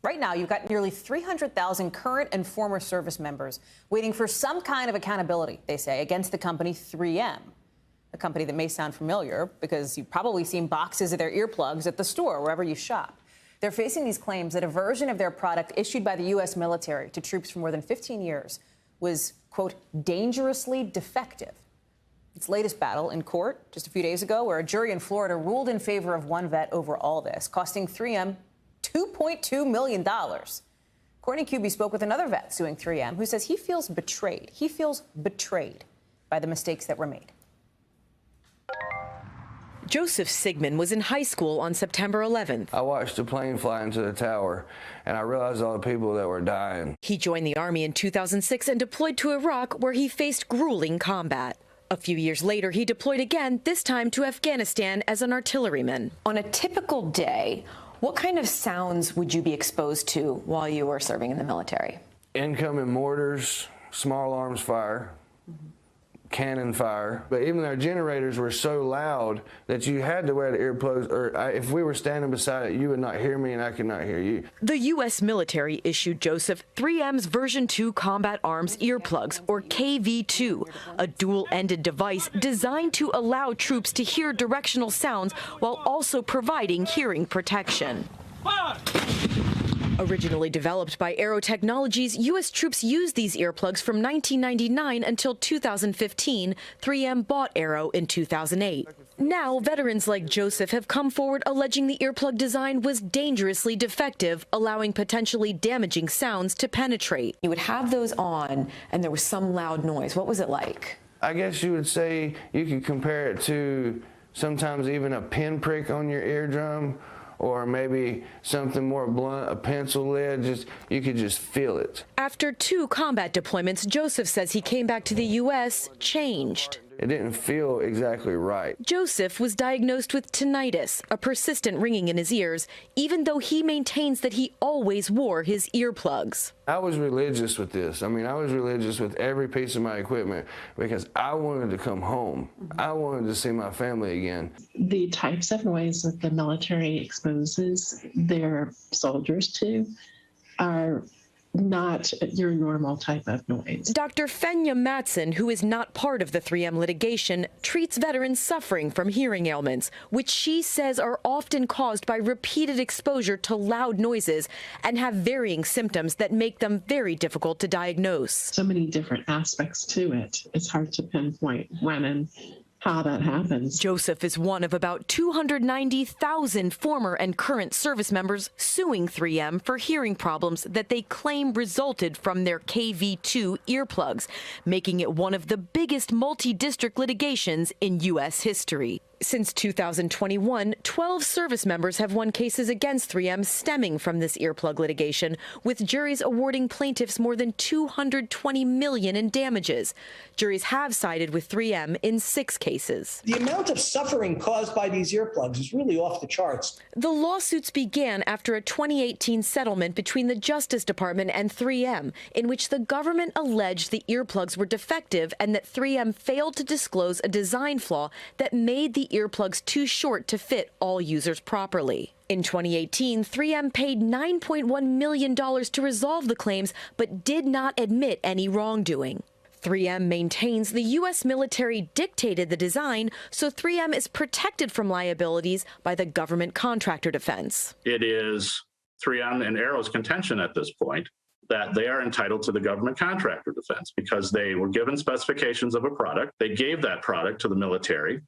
Right now, you've got nearly 300,000 current and former service members waiting for some kind of accountability, they say, against the company 3M, a company that may sound familiar because you've probably seen boxes of their earplugs at the store, wherever you shop. They're facing these claims that a version of their product issued by the U.S. military to troops for more than 15 years was, quote, dangerously defective. Its latest battle in court just a few days ago, where a jury in Florida ruled in favor of one vet over all this, costing 3M $2.2 million. Courtney Kube spoke with another vet suing 3M who says he feels betrayed. He feels betrayed by the mistakes that were made. Joseph Sigmund was in high school on September 11th. I watched a plane fly into the tower, and I realized all the people that were dying. He joined the Army in 2006 and deployed to Iraq, where he faced grueling combat. A few years later, he deployed again, this time to Afghanistan as an artilleryman. On a typical day, what kind of sounds would you be exposed to while you were serving in the military? Incoming mortars, small arms fire, cannon fire. But even our generators were so loud that you had to wear the earplugs, or if we were standing beside it, you would not hear me and I could not hear you. The U.S. military issued Joseph 3M's version 2 combat arms earplugs, or KV2, a dual-ended device designed to allow troops to hear directional sounds while also providing hearing protection. Originally developed by Aero Technologies, U.S. troops used these earplugs from 1999 until 2015. 3M bought Aero in 2008. Now, veterans like Joseph have come forward alleging the earplug design was dangerously defective, allowing potentially damaging sounds to penetrate. You would have those on, and there was some loud noise. What was it like? I guess you would say you could compare it to sometimes even a pinprick on your eardrum, or maybe something more blunt, a pencil lead, you could just feel it. After 2 combat deployments, Joseph says he came back to the U.S. changed. It didn't feel exactly right. Joseph was diagnosed with tinnitus, a persistent ringing in his ears, even though he maintains that he always wore his earplugs. I was religious with this. I mean, I was religious with every piece of my equipment because I wanted to come home. I wanted to see my family again. The types of noise that the military exposes their soldiers to are not your normal type of noise. Dr. Fenya Matson, who is not part of the 3M litigation, treats veterans suffering from hearing ailments, which she says are often caused by repeated exposure to loud noises and have varying symptoms that make them very difficult to diagnose. So many different aspects to it. It's hard to pinpoint when and how that happens. Joseph is one of about 290,000 former and current service members suing 3M for hearing problems that they claim resulted from their KV2 earplugs, making it one of the biggest multi-district litigations in U.S. history. Since 2021, 12 service members have won cases against 3M stemming from this earplug litigation, with juries awarding plaintiffs more than $220 million in damages. Juries have sided with 3M in 6 cases. The amount of suffering caused by these earplugs is really off the charts. The lawsuits began after a 2018 settlement between the Justice Department and 3M, in which the government alleged the earplugs were defective and that 3M failed to disclose a design flaw that made the earplugs too short to fit all users properly. In 2018, 3M paid $9.1 million to resolve the claims, but did not admit any wrongdoing. 3M maintains the U.S. military dictated the design, so 3M is protected from liabilities by the government contractor defense. It is 3M and Aero's contention at this point that they are entitled to the government contractor defense because they were given specifications of a product. They gave that product to the military,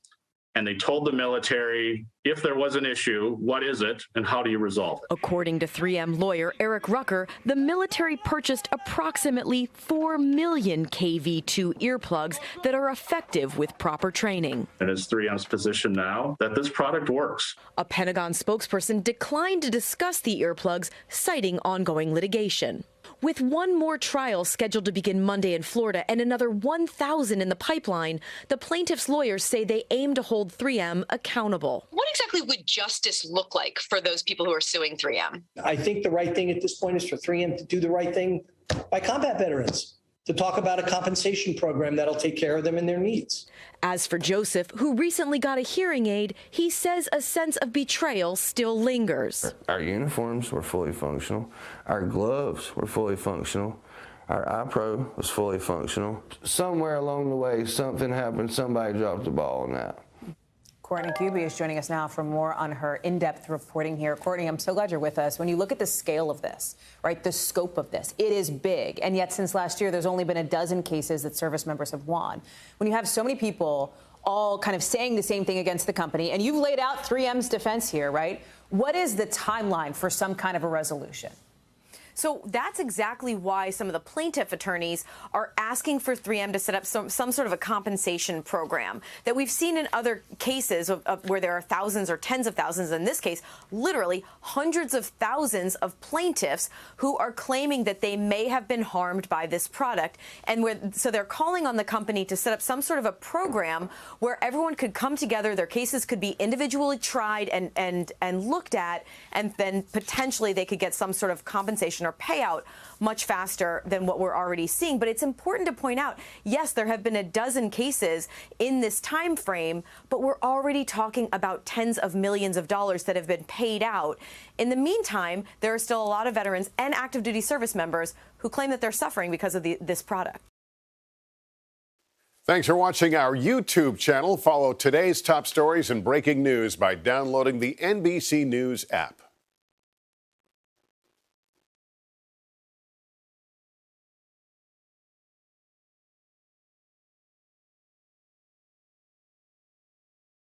and they told the military, if there was an issue, what is it and how do you resolve it? According to 3M lawyer Eric Rucker, the military purchased approximately 4 million KV2 earplugs that are effective with proper training. And it's 3M's position now that this product works. A Pentagon spokesperson declined to discuss the earplugs, citing ongoing litigation. With one more trial scheduled to begin Monday in Florida and another 1,000 in the pipeline, the plaintiffs' lawyers say they aim to hold 3M accountable. What exactly would justice look like for those people who are suing 3M? I think the right thing at this point is for 3M to do the right thing by combat veterans. to talk about a compensation program that'll take care of them and their needs. As for Joseph, who recently got a hearing aid, he says a sense of betrayal still lingers. Our uniforms were fully functional. Our gloves were fully functional. Our iPro was fully functional. Somewhere along the way, something happened. Somebody dropped the ball on that. Courtney Kube is joining us now for more on her in-depth reporting here. Courtney, I'm so glad you're with us. When you look at the scale of this, right, the scope of this, it is big. And yet since last year, there's only been a dozen cases that service members have won. When you have so many people all kind of saying the same thing against the company, and you've laid out 3M's defense here, right? What is the timeline for some kind of a resolution? So that's exactly why some of the plaintiff attorneys are asking for 3M to set up some sort of a compensation program that we've seen in other cases where there are thousands or tens of thousands, in this case, literally hundreds of thousands of plaintiffs who are claiming that they may have been harmed by this product. And so they're calling on the company to set up some sort of a program where everyone could come together, their cases could be individually tried and looked at, and then potentially they could get some sort of compensation or payout much faster than what we're already seeing. But it's important to point out, yes, there have been a dozen cases in this time frame, but we're already talking about tens of millions of dollars that have been paid out. In the meantime, there are still a lot of veterans and active duty service members who claim that they're suffering because of this product. Thanks for watching our YouTube channel. Follow today's top stories and breaking news by downloading the NBC News app.